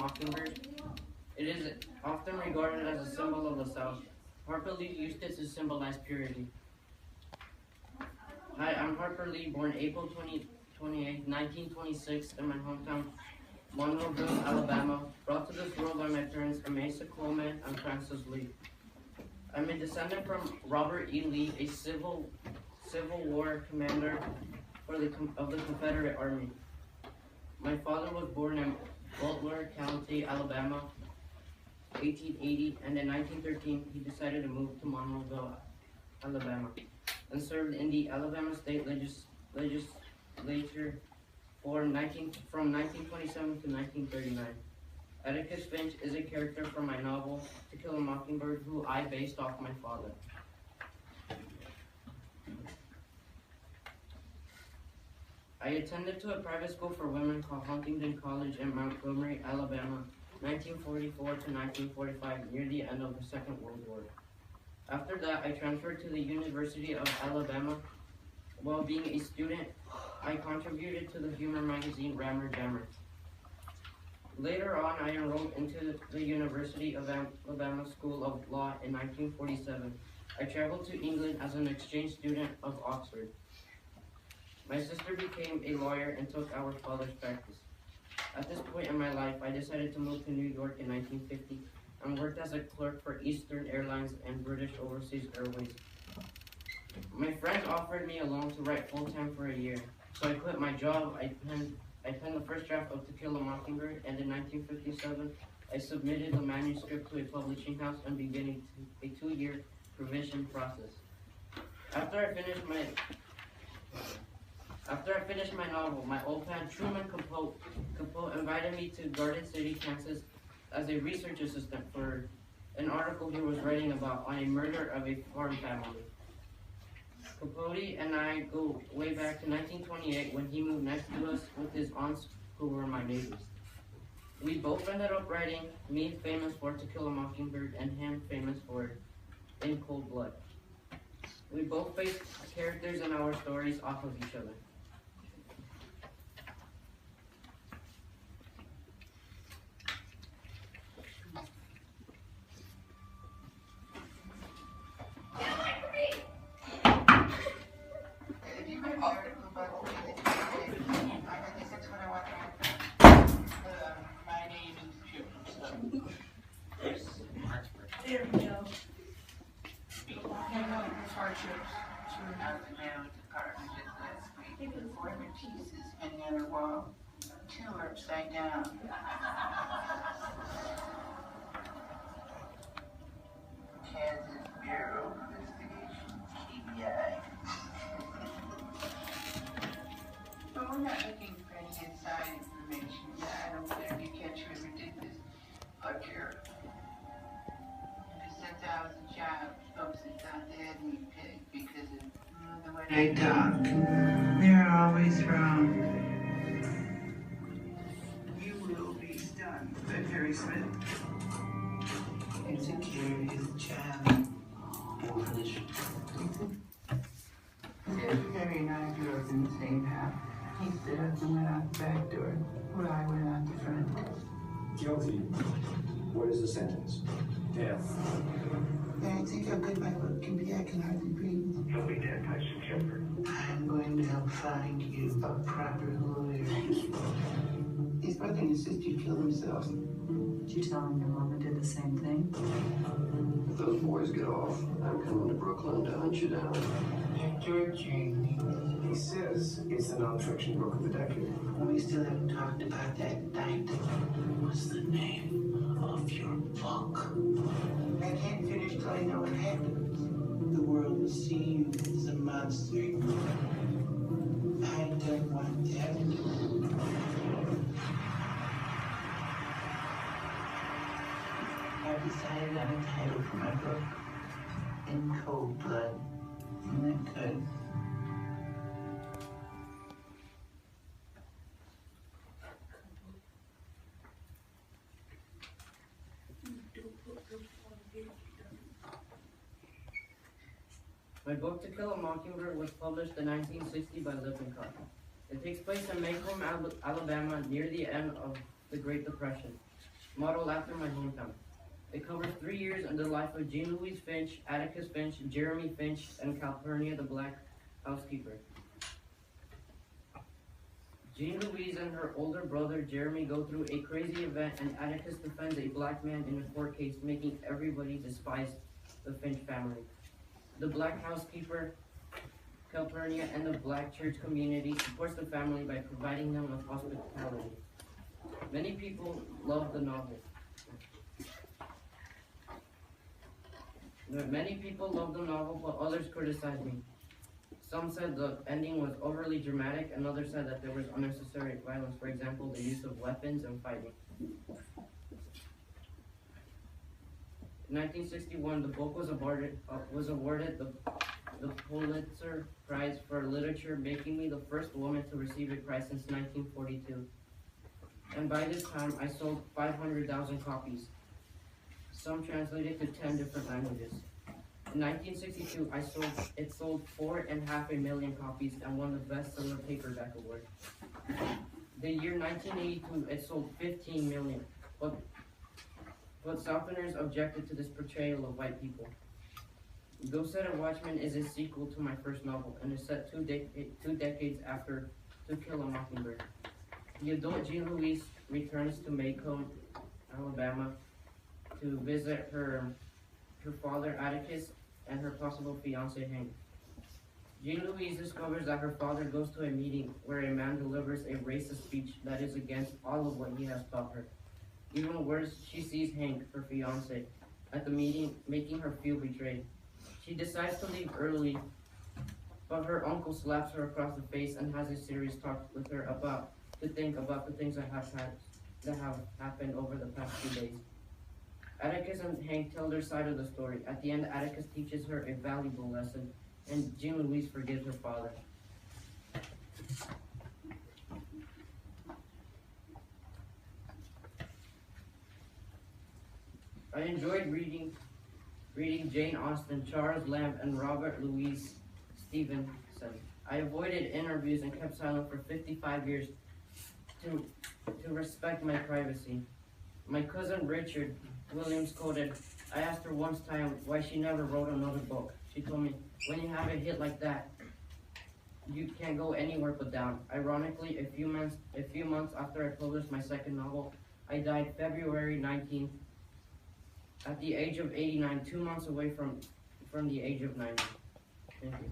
Mockingbird. It is often regarded as a symbol of the South. Harper Lee used it to symbolize purity. Hi, I'm Harper Lee, born April 28, 1926, in my hometown, Monroeville, Alabama, brought to this world by my parents, Amasa Coleman and Francis Lee. I'm a descendant from Robert E. Lee, a Civil War commander of the Confederate Army. My father was born in Butler County, Alabama, 1880, and in 1913 he decided to move to Monroeville, Alabama, and served in the Alabama State Legislature from 1927 to 1939. Atticus Finch is a character from my novel To Kill a Mockingbird, who I based off my father. I attended to a private school for women called Huntington College in Montgomery, Alabama, 1944 to 1945, near the end of the Second World War. After that, I transferred to the University of Alabama. While being a student, I contributed to the humor magazine Rammer Jammer. Later on, I enrolled into the University of Alabama School of Law in 1947. I traveled to England as an exchange student of Oxford. My sister became a lawyer and took our father's practice. At this point in my life, I decided to move to New York in 1950 and worked as a clerk for Eastern Airlines and British Overseas Airways. My friend offered me a loan to write full-time for a year, so I quit my job. I penned the first draft of To Kill a Mockingbird, and in 1957, I submitted the manuscript to a publishing house and began a 2-year revision process. After I finished my novel, my old pal Truman Capote invited me to Garden City, Kansas as a research assistant for an article he was writing about on a murder of a farm family. Capote and I go way back to 1928 when he moved next to us with his aunts who were my neighbors. We both ended up writing, me famous for To Kill a Mockingbird and him famous for In Cold Blood. We both based characters in our stories off of each other. There we go. Hardships. I was in the department just last week. 4 pieces hanging on the wall. 2 are upside down. Kansas Bureau of Investigation, KBI. But we're not looking for any inside information. I don't care if you catch whoever did this. But you're 10,000 jobs, folks that thought they had me picked because of the way they talk. They're always wrong. You will be stunned, said Harry Smith. Insecurity is a child. Foolish. Harry and I grew up in the same house. He stood up and went out the back door, while I went out the front. Guilty. What is the sentence? Death. I think how good my work can be. I can hardly breathe. You'll be dead by September. I'm going to help find you a proper lawyer. His brother and his sister killed themselves. Did you tell him your mama did the same thing? If those boys get off, I'm coming to Brooklyn to hunt you down. They're torturing me. He says it's the non-fiction book of the decade. We still haven't talked about that night. What's the name of your book? I can't finish till I know what happens. The world will see you as a monster. I don't want that. I've decided on a title for my book. In Cold Blood. Isn't that good? My book To Kill a Mockingbird was published in 1960 by Lippincott. It takes place in Macomb, Alabama, near the end of the Great Depression. modeled after my hometown. It covers 3 years in the life of Jean Louise Finch, Atticus Finch, Jeremy Finch, and Calpurnia, the black housekeeper. Jean Louise and her older brother Jeremy go through a crazy event, and Atticus defends a black man in a court case, making everybody despise the Finch family. The black housekeeper, Calpurnia, and the black church community supports the family by providing them with hospitality. Many people love the novel. Many people love the novel, but others criticized me. Some said the ending was overly dramatic, and others said that there was unnecessary violence, for example, the use of weapons and fighting. In 1961, the book was awarded the Pulitzer Prize for Literature, making me the first woman to receive a prize since 1942. And by this time, I sold 500,000 copies, some translated to 10 different languages. In 1962, it sold 4.5 million copies and won the bestseller paperback award. The year 1982, it sold 15 million, but Southerners objected to this portrayal of white people. Go Set a Watchman is a sequel to my first novel and is set two decades after To Kill a Mockingbird. The adult Jean Louise returns to Macomb, Alabama, to visit her father Atticus and her possible fiancé Hank. Jean Louise discovers that her father goes to a meeting where a man delivers a racist speech that is against all of what he has taught her. Even worse, she sees Hank, her fiancé, at the meeting, making her feel betrayed. She decides to leave early, but her uncle slaps her across the face and has a serious talk with her about the things that have happened over the past few days. Atticus and Hank tell their side of the story. At the end, Atticus teaches her a valuable lesson, and Jean Louise forgives her father. I enjoyed reading Jane Austen, Charles Lamb, and Robert Louis Stevenson. I avoided interviews and kept silent for 55 years to respect my privacy. My cousin Richard Williams quoted, I asked her once time why she never wrote another book. She told me, when you have a hit like that, you can't go anywhere but down. Ironically, a few months after I published my second novel, I died February 19th at the age of 89, 2 months away from the age of 90. Thank you.